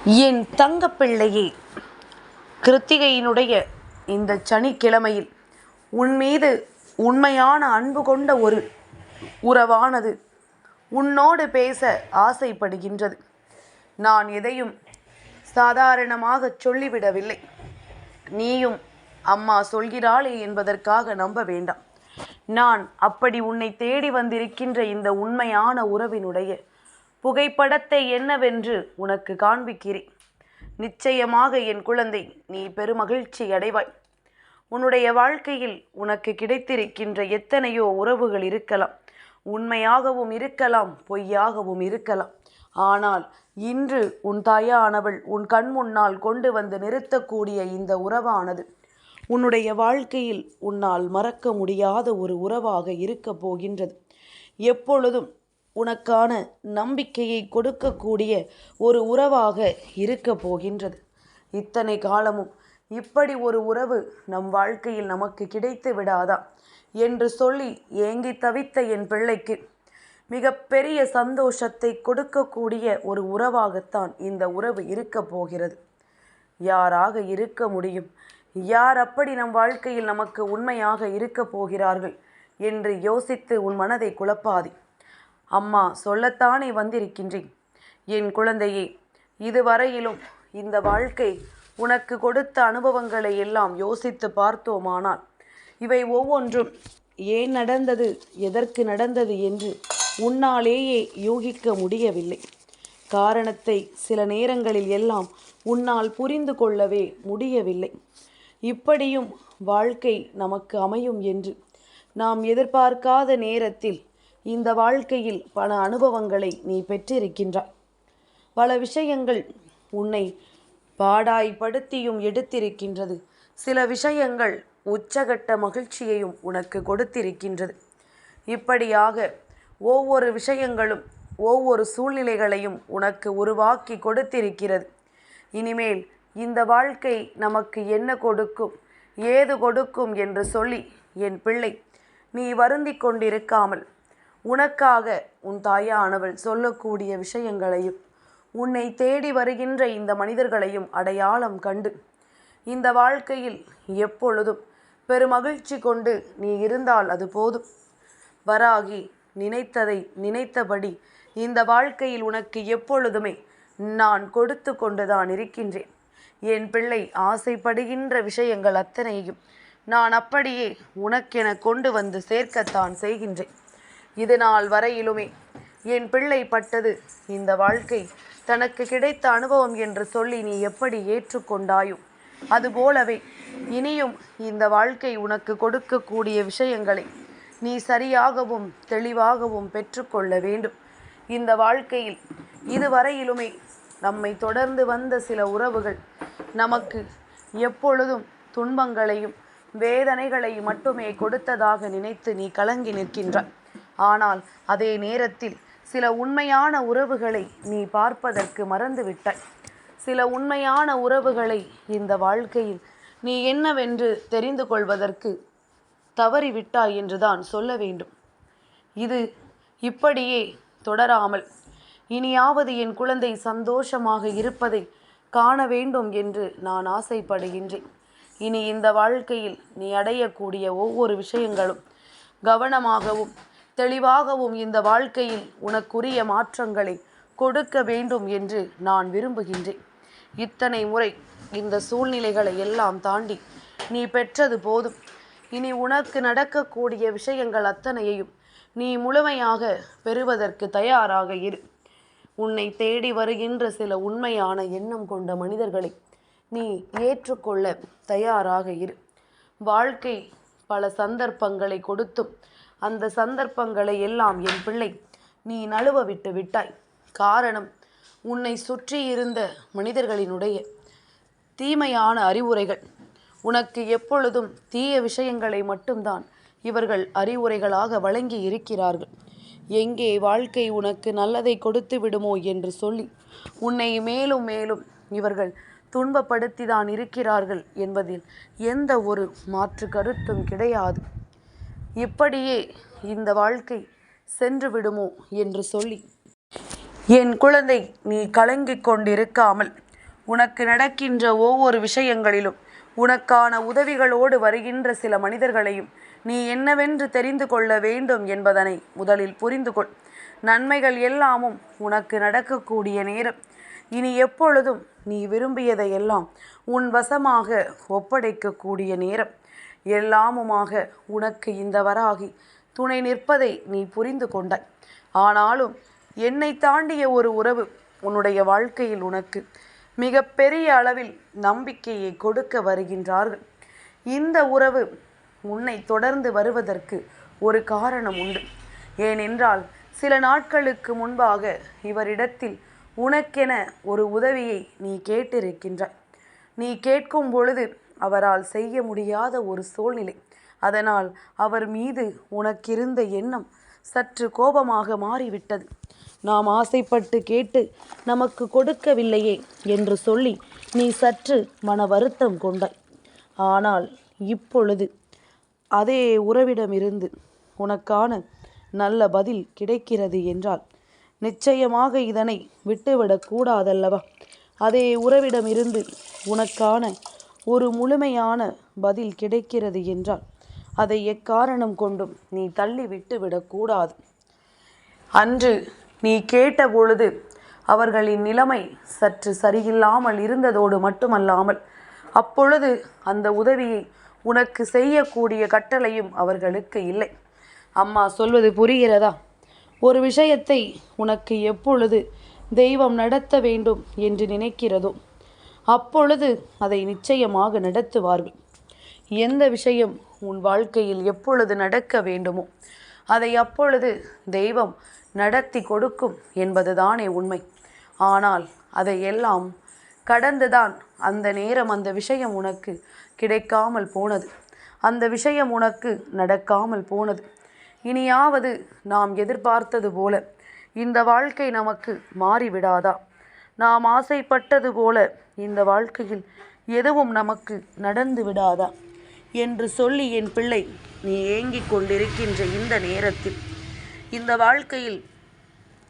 என் தங்கப்பிள்ளையே, கிருத்திகையினுடைய இந்த சனிக்கிழமையில் உன்மீது உண்மையான அன்பு கொண்ட ஒரு உறவானது உன்னோடு பேச ஆசைப்படுகின்றது. நான் எதையும் சாதாரணமாக சொல்லிவிடவில்லை. நீயும் அம்மா சொல்கிறாளே என்பதற்காக நம்ப வேண்டாம். நான் அப்படி உன்னை தேடி வந்திருக்கின்ற இந்த உண்மையான உறவினுடைய புகைப்படத்தை என்னவென்று உனக்கு காண்பிக்கிறேன். நிச்சயமாக என் குழந்தை, நீ பெருமகிழ்ச்சி அடைவாய். உன்னுடைய வாழ்க்கையில் உனக்கு கிடைத்திருக்கின்ற எத்தனையோ உறவுகள் இருக்கலாம். உண்மையாகவும் இருக்கலாம், பொய்யாகவும் இருக்கலாம். ஆனால் இன்று உன் தாயானவள் உன் கண் முன்னால் கொண்டு வந்து நிறுத்தக்கூடிய இந்த உறவானது உன்னுடைய வாழ்க்கையில் உன்னால் மறக்க முடியாத ஒரு உறவாக இருக்க போகின்றது. எப்பொழுதும் உனக்கான நம்பிக்கையை கொடுக்கக்கூடிய ஒரு உறவாக இருக்க போகின்றது. இத்தனை காலமும் இப்படி ஒரு உறவு நம் வாழ்க்கையில் நமக்கு கிடைத்து விடாதா என்று சொல்லி ஏங்கி தவித்த என் பிள்ளைக்கு மிகப்பெரிய சந்தோஷத்தை கொடுக்கக்கூடிய ஒரு உறவாகத்தான் இந்த உறவு இருக்க போகிறது. யாராக இருக்க முடியும்? யார் அப்படி நம் வாழ்க்கையில் நமக்கு உண்மையாக இருக்க போகிறார்கள் என்று யோசித்து உன் மனதை குழப்பாதே. அம்மா சொல்லத்தானே வந்திருக்கின்றேன். என் குழந்தையே, இதுவரையிலும் இந்த வாழ்க்கை உனக்கு கொடுத்த அனுபவங்களை எல்லாம் யோசித்து பார்த்தோமானால் இவை ஒவ்வொன்றும் ஏன் நடந்தது, எதற்கு நடந்தது என்று உன்னாலேயே யூகிக்க முடியவில்லை. காரணத்தை சில நேரங்களில் எல்லாம் உன்னால் புரிந்து கொள்ளவே முடியவில்லை. இப்படியும் வாழ்க்கை நமக்கு அமையும் என்று நாம் எதிர்பார்க்காத நேரத்தில் இந்த வாழ்க்கையில் பல அனுபவங்களை நீ பெற்றிருக்கின்றாய். பல விஷயங்கள் உன்னை பாடாய்படுத்தியும் எடுத்திருக்கின்றது. சில விஷயங்கள் உச்சகட்ட மகிழ்ச்சியையும் உனக்கு கொடுத்திருக்கின்றது. இப்படியாக ஒவ்வொரு விஷயங்களும் ஒவ்வொரு சூழ்நிலைகளையும் உனக்கு உருவாக்கி கொடுத்திருக்கிறது. இனிமேல் இந்த வாழ்க்கை நமக்கு என்ன கொடுக்கும், ஏது கொடுக்கும் என்று சொல்லி என் பிள்ளை நீ வருந்தி கொண்டிருக்காமல் உனக்காக உன் தாயானவள் சொல்லக்கூடிய விஷயங்களையும் உன்னை தேடி வருகின்ற இந்த மனிதர்களையும் அடையாளம் கண்டு இந்த வாழ்க்கையில் எப்பொழுதும் பெருமகிழ்ச்சி கொண்டு நீ இருந்தால் அது போதும். வராகி நினைத்ததை நினைத்தபடி இந்த வாழ்க்கையில் உனக்கு எப்பொழுதுமே நான் கொடுத்து கொண்டுதான் இருக்கின்றேன். என் பிள்ளை ஆசைப்படுகின்ற விஷயங்கள் அத்தனையும் நான் அப்படியே உனக்கென கொண்டு வந்து சேர்க்கத்தான் செய்கின்றேன். இது நாள் வரையிலுமே என் பிள்ளை பட்டது இந்த வாழ்க்கை தனக்கு கிடைத்த அனுபவம் என்று சொல்லி நீ எப்படி ஏற்றுக்கொண்டாயோ அதுபோலவே இனியும் இந்த வாழ்க்கை உனக்கு கொடுக்கக்கூடிய விஷயங்களை நீ சரியாகவும் தெளிவாகவும் பெற்றுக்கொள்ள வேண்டும். இந்த வாழ்க்கையில் இதுவரையிலுமே நம்மை தொடர்ந்து வந்த சில உறவுகள் நமக்கு எப்பொழுதும் துன்பங்களையும் வேதனைகளையும் மட்டுமே கொடுத்ததாக நினைத்து நீ கலங்கி நிற்கின்றாய். ஆனால் அதே நேரத்தில் சில உண்மையான உறவுகளை நீ பார்ப்பதற்கு மறந்துவிட்டாய். சில உண்மையான உறவுகளை இந்த வாழ்க்கையில் நீ என்னவென்று தெரிந்து கொள்வதற்கு தவறிவிட்டாய் என்றுதான் சொல்ல வேண்டும். இது இப்படியே தொடராமல் இனியாவது என் குழந்தை சந்தோஷமாக இருப்பதை காண வேண்டும் என்று நான் ஆசைப்படுகின்றேன். இனி இந்த வாழ்க்கையில் நீ அடையக்கூடிய ஒவ்வொரு விஷயங்களும் கவனமாகவும் தெளிவாகவும் இந்த வாழ்க்கையில் உனக்குரிய மாற்றங்களை கொடுக்க வேண்டும் என்று நான் விரும்புகின்றேன். இத்தனை முறை இந்த சூழ்நிலைகளை எல்லாம் தாண்டி நீ பெற்றது போதும். இனி உனக்கு நடக்கக்கூடிய விஷயங்கள் அத்தனையையும் நீ முழுமையாக பெறுவதற்கு தயாராக இரு. உன்னை தேடி வருகின்ற சில உண்மையான எண்ணம் கொண்ட மனிதர்களை நீ ஏற்றுக்கொள்ள தயாராக இரு. வாழ்க்கை பல சந்தர்ப்பங்களை கொடுத்தும் அந்த சந்தர்ப்பங்களை எல்லாம் என் பிள்ளை நீ நழுவ விட்டு விட்டாய். காரணம், உன்னை சுற்றி இருந்த மனிதர்களினுடைய தீமையான அறிவுரைகள். உனக்கு எப்பொழுதும் தீய விஷயங்களை மட்டும்தான் இவர்கள் அறிவுரைகளாக வழங்கி இருக்கிறார்கள். எங்கே வாழ்க்கை உனக்கு நல்லதை கொடுத்து விடுமோ என்று சொல்லி உன்னை மேலும் மேலும் இவர்கள் துன்பப்படுத்திதான் இருக்கிறார்கள் என்பதில் எந்த ஒரு மாற்று கருத்தும் கிடையாது. இப்படியே இந்த வாழ்க்கை சென்று விடுமோ என்று சொல்லி என் குழந்தை நீ கலங்கிக் கொண்டிருக்காமல் உனக்கு நடக்கின்ற ஒவ்வொரு விஷயங்களிலும் உனக்கான உதவிகளோடு வருகின்ற சில மனிதர்களையும் நீ என்னவென்று தெரிந்து கொள்ள வேண்டும் என்பதனை முதலில் புரிந்து கொள். நன்மைகள் எல்லாமும் உனக்கு நடக்கக்கூடிய நேரம். இனி எப்பொழுதும் நீ விரும்பியதையெல்லாம் உன் வசமாக ஒப்படைக்கக்கூடிய நேரம். எல்லாமுமாக உனக்கு இந்த வராகி துணை நிற்பதை நீ புரிந்து கொண்டாய். ஆனாலும் என்னை தாண்டிய ஒரு உறவு உன்னுடைய வாழ்க்கையில் உனக்கு மிக பெரிய அளவில் நம்பிக்கையை கொடுக்க வருகின்றார்கள். இந்த உறவு உன்னை தொடர்ந்து வருவதற்கு ஒரு காரணம் உண்டு. ஏனென்றால் சில நாட்களுக்கு முன்பாக இவரிடத்தில் உனக்கென ஒரு உதவியை நீ கேட்டிருக்கின்றாய். நீ கேட்கும் பொழுது அவரால் செய்ய முடியாத ஒரு சூழ்நிலை. அதனால் அவர் மீது உனக்கிருந்த எண்ணம் சற்று கோபமாக மாறிவிட்டது. நாம் ஆசைப்பட்டு கேட்டு நமக்கு கொடுக்கவில்லையே என்று சொல்லி நீ சற்று மன வருத்தம் கொண்டாய். ஆனால் இப்பொழுது அதே உறவிடமிருந்து உனக்கான நல்ல பதில் கிடைக்கிறது என்றால் நிச்சயமாக இதனை விட்டுவிடக்கூடாதல்லவா? அதே உறவிடமிருந்து உனக்கான ஒரு முழுமையான பதில் கிடைக்கிறது என்றால் அதை எக்காரணம் கொண்டும் நீ தள்ளி விட்டு விடக்கூடாது. அன்று நீ கேட்ட பொழுது அவர்களின் நிலைமை சற்று சரியில்லாமல் இருந்ததோடு மட்டுமல்லாமல் அப்பொழுது அந்த உதவியை உனக்கு செய்யக்கூடிய கட்டளையும் அவர்களுக்கு இல்லை. அம்மா சொல்வது புரிகிறதா? ஒரு விஷயத்தை உனக்கு எப்பொழுது தெய்வம் நடத்த வேண்டும் என்று நினைக்கிறதோ அப்பொழுது அதை நிச்சயமாக நடத்துவார்கள். எந்த விஷயம் உன் வாழ்க்கையில் எப்பொழுது நடக்க வேண்டுமோ அதை அப்பொழுது தெய்வம் நடத்தி கொடுக்கும் என்பதுதானே உண்மை. ஆனால் அதையெல்லாம் கடந்துதான் அந்த நேரம் அந்த விஷயம் உனக்கு கிடைக்காமல் போனது. அந்த விஷயம் உனக்கு நடக்காமல் போனது. இனியாவது நாம் எதிர்பார்த்தது போல இந்த வாழ்க்கை நமக்கு மாறிவிடாதா? நாம் ஆசைப்பட்டது போல இந்த வாழ்க்கையில் எதுவும் நமக்கு நடந்து விடாதா என்று சொல்லி என் பிள்ளை நீ ஏங்கிக் கொண்டிருக்கின்ற இந்த நேரத்தில் இந்த வாழ்க்கையில்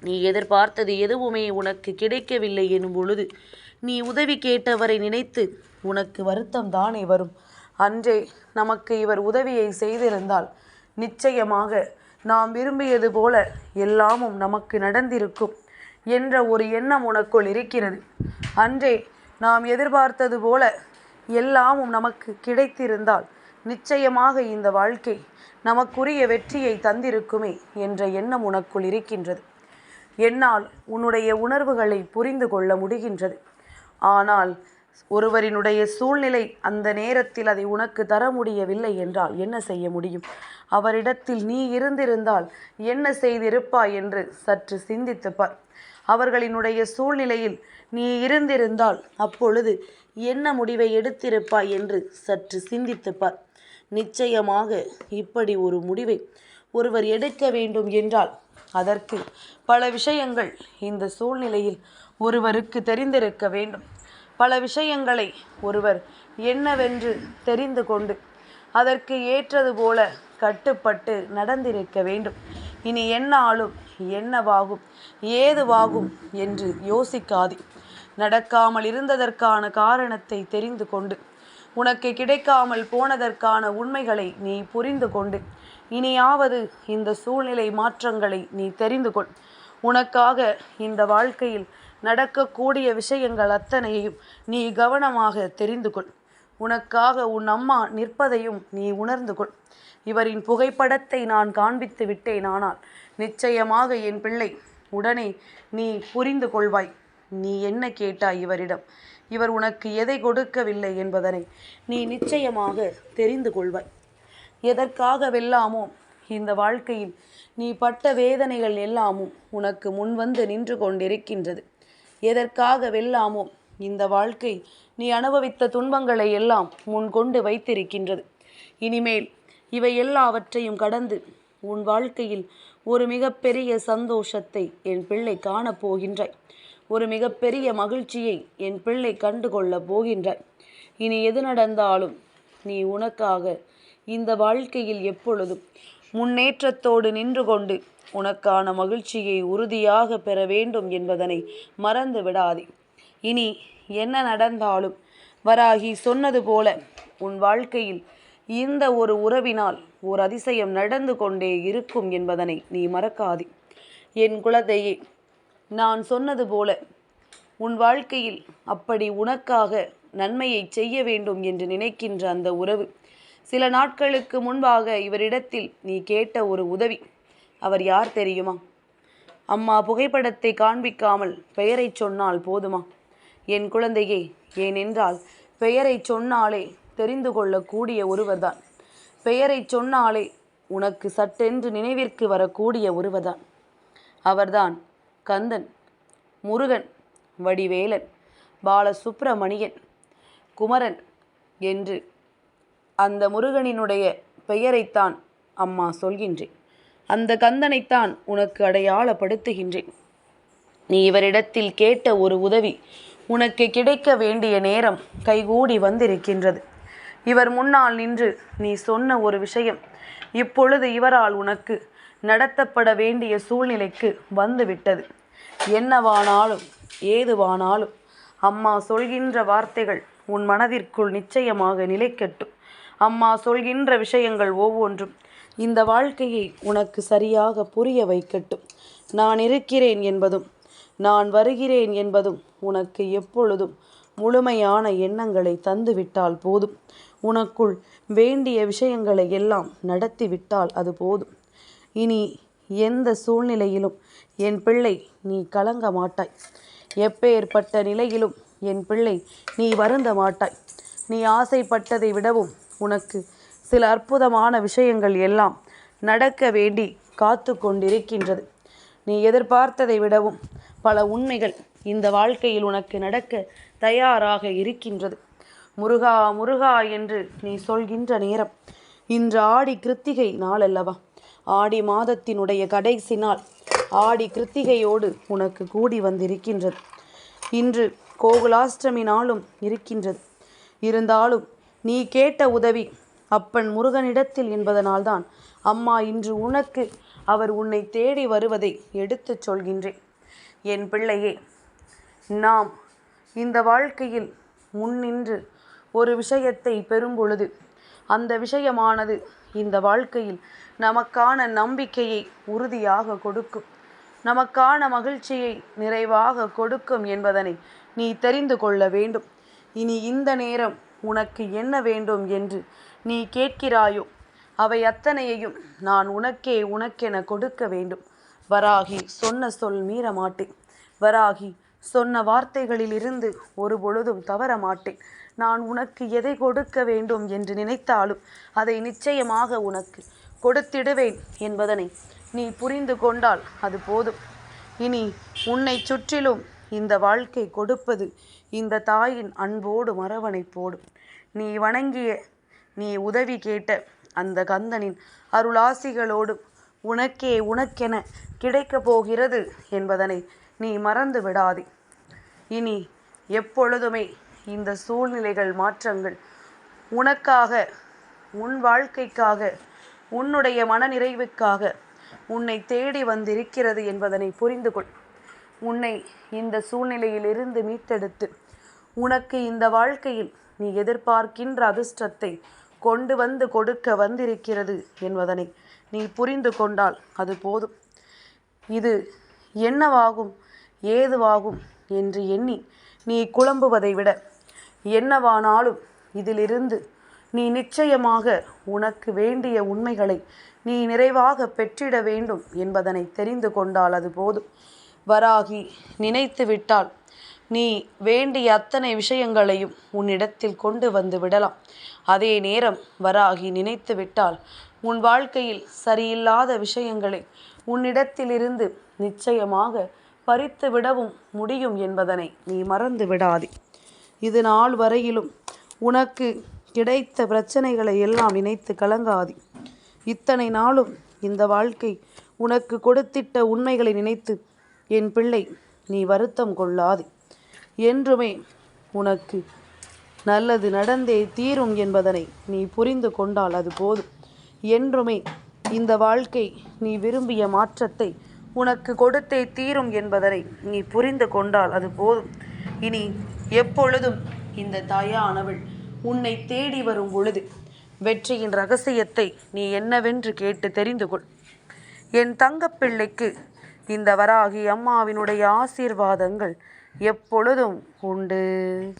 நீ எதிர்பார்த்தது எதுவுமே உனக்கு கிடைக்கவில்லை எனும் பொழுது நீ உதவி கேட்டவரை நினைத்து உனக்கு வருத்தம் தானே வரும். அன்றே நமக்கு இவர் உதவியை செய்திருந்தால் நிச்சயமாக நாம் விரும்பியது போல எல்லாமும் நமக்கு நடந்திருக்கும் என்ற ஒரு எண்ணம் உனக்குள் இருக்கிறது. அன்றே நாம் எதிர்பார்த்தது போல எல்லாமும் நமக்கு கிடைத்திருந்தால் நிச்சயமாக இந்த வாழ்க்கை நமக்குரிய வெற்றியை தந்திருக்குமே என்ற எண்ணம் உனக்குள் இருக்கின்றது. என்னால் உன்னுடைய உணர்வுகளை புரிந்து கொள்ள முடிகின்றது. ஆனால் ஒருவரினுடைய சூழ்நிலை அந்த நேரத்தில் அதை உனக்கு தர முடியவில்லை என்றால் என்ன செய்ய முடியும்? அவரிடத்தில் நீ இருந்திருந்தால் என்ன செய்திருப்பாய் என்று சற்று சிந்தித்துப்பார். அவர்களினுடைய சூழ்நிலையில் நீ இருந்திருந்தால் அப்பொழுது என்ன முடிவை எடுத்திருப்பாய் என்று சற்று சிந்தித்துப்பார். நிச்சயமாக இப்படி ஒரு முடிவை ஒருவர் எடுக்க வேண்டும் என்றால் அதற்கு பல விஷயங்கள் இந்த சூழ்நிலையில் ஒருவருக்கு தெரிந்திருக்க வேண்டும். பல விஷயங்களை ஒருவர் என்னவென்று தெரிந்து கொண்டு அதற்கு ஏற்றது போல கட்டுப்பட்டு நடந்திருக்க வேண்டும். இனி என்னாலும் என்னவாகும் ஏதுவாகும் என்று யோசிக்காதே. நடக்காமல் இருந்ததற்கான காரணத்தை தெரிந்து கொண்டு உனக்கு கிடைக்காமல் போனதற்கான உண்மைகளை நீ புரிந்து கொண்டு இனியாவது இந்த சூழ்நிலை மாற்றங்களை நீ தெரிந்து கொள். உனக்காக இந்த வாழ்க்கையில் நடக்கக்கூடிய விஷயங்கள் அத்தனையையும் நீ கவனமாக தெரிந்து கொள். உனக்காக உன் அம்மா நிற்பதையும் நீ உணர்ந்து கொள். இவரின் புகைப்படத்தை நான் காண்பித்து விட்டேன். ஆனால் நிச்சயமாக என் பிள்ளை உடனே நீ புரிந்து கொள்வாய். நீ என்ன கேட்டாய் இவரிடம், இவர் உனக்கு எதை கொடுக்கவில்லை என்பதனை நீ நிச்சயமாக தெரிந்து கொள்வாய். எதற்காகவெல்லாமோ இந்த வாழ்க்கையில் நீ பட்ட வேதனைகள் எல்லாமும் உனக்கு முன்வந்து நின்று கொண்டிருக்கின்றது. எதற்காகவெல்லாமோ இந்த வாழ்க்கை நீ அனுபவித்த துன்பங்களை எல்லாம் முன் கொண்டு வைத்திருக்கின்றது. இனிமேல் இவை எல்லாவற்றையும் கடந்து உன் வாழ்க்கையில் ஒரு மிகப்பெரிய சந்தோஷத்தை என் பிள்ளை காணப்போகின்றாய். ஒரு மிகப்பெரிய மகிழ்ச்சியை என் பிள்ளை கண்டு கொள்ளப் போகின்றாய். இனி எது நடந்தாலும் நீ உனக்காக இந்த வாழ்க்கையில் எப்பொழுதும் முன்னேற்றத்தோடு நின்று கொண்டு உனக்கான மகிழ்ச்சியை உறுதியாக பெற வேண்டும் என்பதனை மறந்து விடாதே. இனி என்ன நடந்தாலும் வராகி சொன்னது போல உன் வாழ்க்கையில் இந்த ஒரு உறவினால் ஓர் அதிசயம் நடந்து கொண்டே இருக்கும் என்பதனை நீ மறக்காதே. என் குழந்தையே, நான் சொன்னது போல உன் வாழ்க்கையில் அப்படி உனக்காக நன்மையை செய்ய வேண்டும் என்று நினைக்கின்ற அந்த உறவு சில நாட்களுக்கு முன்பாக இவரிடத்தில் நீ கேட்ட ஒரு உதவி. அவர் யார் தெரியுமா? அம்மா புகைப்படத்தை காண்பிக்காமல் பெயரை சொன்னால் போதுமா? என் குழந்தையே, ஏனென்றால் பெயரை சொன்னாலே தெரிந்து கொள்ளக்கூடிய ஒருவர்தான். பெயரை சொன்னாலே உனக்கு சட்டென்று நினைவிற்கு வரக்கூடிய ஒருவர்தான். அவர்தான் கந்தன், முருகன், வடிவேலன், பாலசுப்பிரமணியன், குமரன் என்று அந்த முருகனினுடைய பெயரைத்தான் அம்மா சொல்கின்றேன். அந்த கந்தனைத்தான் உனக்கு அடையாளப்படுத்துகின்றேன். நீ இவரிடத்தில் கேட்ட ஒரு உதவி உனக்கு கிடைக்க வேண்டிய நேரம் கைகூடி வந்திருக்கின்றது. இவர் முன்னால் நின்று நீ சொன்ன ஒரு விஷயம் இப்பொழுது இவரால் உனக்கு நடத்தப்பட வேண்டிய சூழ்நிலைக்கு வந்துவிட்டது. என்னவானாலும் ஏதுவானாலும் அம்மா சொல்கின்ற வார்த்தைகள் உன் மனதிற்குள் நிச்சயமாக நிலைக்கட்டும். அம்மா சொல்கின்ற விஷயங்கள் ஒவ்வொன்றும் இந்த வாழ்க்கையை உனக்கு சரியாக புரிய வைக்கட்டும். நான் இருக்கிறேன் என்பதும் நான் வருகிறேன் என்பதும் உனக்கு எப்பொழுதும் முழுமையான எண்ணங்களை தந்துவிட்டால் போதும். உனக்குள் வேண்டிய விஷயங்களை எல்லாம் நடத்திவிட்டால் அது போதும். இனி எந்த சூழ்நிலையிலும் என் பிள்ளை நீ கலங்க மாட்டாய். எப்பேற்பட்ட நிலையிலும் என் பிள்ளை நீ வருந்த மாட்டாய். நீ ஆசைப்பட்டதை விடவும் உனக்கு சில அற்புதமான விஷயங்கள் எல்லாம் நடக்க வேண்டி காத்து கொண்டிருக்கின்றது. நீ எதிர்பார்த்ததை விடவும் பல உண்மைகள் இந்த வாழ்க்கையில் உனக்கு நடக்க தயாராக இருக்கின்றது. முருகா முருகா என்று நீ சொல்கின்ற நேரம் இன்று ஆடி கிருத்திகை நாள் அல்லவா? ஆடி மாதத்தினுடைய கடைசி நாள். ஆடி கிருத்திகையோடு உனக்கு கூடி வந்திருக்கின்றது. இன்று கோகுலாஷ்டமி நாளும் இருக்கின்றது. இருந்தாலும் நீ கேட்ட உதவி அப்பன் முருகனிடத்தில் என்பதனால்தான் அம்மா இன்று உனக்கு அவர் உன்னை தேடி வருவதை எடுத்துச் சொல்கின்றேன். என் பிள்ளையே, நாம் இந்த வாழ்க்கையில் முன்னின்று ஒரு விஷயத்தை பெறும் பொழுது அந்த விஷயமானது இந்த வாழ்க்கையில் நமக்கான நம்பிக்கையை உறுதியாக கொடுக்கும், நமக்கான மகிழ்ச்சியை நிறைவாக கொடுக்கும் என்பதனை நீ தெரிந்து கொள்ள வேண்டும். இனி இந்த நேரம் உனக்கு என்ன வேண்டும் என்று நீ கேட்கிறாயோ அவை அத்தனையையும் நான் உனக்கென கொடுக்க வேண்டும். வராகி சொன்ன சொல் மீற மாட்டேன். வராகி சொன்ன வார்த்தைகளிலிருந்து ஒரு பொழுதும் தவற மாட்டேன். நான் உனக்கு எதை கொடுக்க வேண்டும் என்று நினைத்தாலும் அதை நிச்சயமாக உனக்கு கொடுத்திடுவேன் என்பதனை நீ புரிந்து கொண்டால் அது போதும். இனி உன்னை சுற்றிலும் இந்த வாழ்க்கை கொடுப்பது இந்த தாயின் அன்போடு அரவணைப்போடும் நீ வணங்கிய நீ உதவி கேட்ட அந்த கந்தனின் அருளாசிகளோடும் உனக்கென கிடைக்கப் போகிறது என்பதனை நீ மறந்து விடாதே. இனி எப்பொழுதுமே இந்த சூழ்நிலைகள் மாற்றங்கள் உனக்காக, உன் வாழ்க்கைக்காக, உன்னுடைய மனநிறைவுக்காக உன்னை தேடி வந்திருக்கிறது என்பதனை புரிந்து கொள். உன்னை இந்த சூழ்நிலையிலிருந்து மீட்டெடுத்து உனக்கு இந்த வாழ்க்கையில் நீ எதிர்பார்க்கின்ற அதிர்ஷ்டத்தை கொண்டு வந்து கொடுக்க வந்திருக்கிறது என்பதனை நீ புரிந்து கொண்டால் அது போதும். இது என்னவாகும் ஏதுவாகும் என்று எண்ணி நீ குழம்புவதை விட என்னவானாலும் இதிலிருந்து நீ நிச்சயமாக உனக்கு வேண்டிய உண்மைகளை நீ நிறைவாக பெற்றிட வேண்டும் என்பதனை தெரிந்து கொண்டால் அது போதும். வராகி நினைத்து விட்டால் நீ வேண்டிய அத்தனை விஷயங்களையும் உன்னிடத்தில் கொண்டு வந்து விடலாம். அதே நேரம் வராகி நினைத்து விட்டால் உன் வாழ்க்கையில் சரியில்லாத விஷயங்களை உன்னிடத்திலிருந்து நிச்சயமாக பறித்து விடவும் முடியும் என்பதனை நீ மறந்து விடாதே. இது நாள் வரையிலும் உனக்கு கிடைத்த பிரச்சனைகளை எல்லாம் நினைத்து கலங்காதே. இத்தனை நாளும் இந்த வாழ்க்கை உனக்கு கொடுத்திட்ட உண்மைகளை நினைத்து என் பிள்ளை நீ வருத்தம் கொள்ளாதே. என்றுமே உனக்கு நல்லது நடந்தே தீரும் என்பதனை நீ புரிந்து கொண்டால் அது போதும். என்றுமே இந்த வாழ்க்கை நீ விரும்பிய மாற்றத்தை உனக்கு கொடுத்தே தீரும் என்பதனை நீ புரிந்து கொண்டால் அது போதும். இனி எப்பொழுதும் இந்த தாயானவள் உன்னை தேடி வரும் பொழுது வெற்றியின் ரகசியத்தை நீ என்னவென்று கேட்டு தெரிந்து கொள். என் தங்கப்பிள்ளைக்கு இந்த வராகி அம்மாவினுடைய ஆசீர்வாதங்கள் எப்பொழுதும் உண்டு.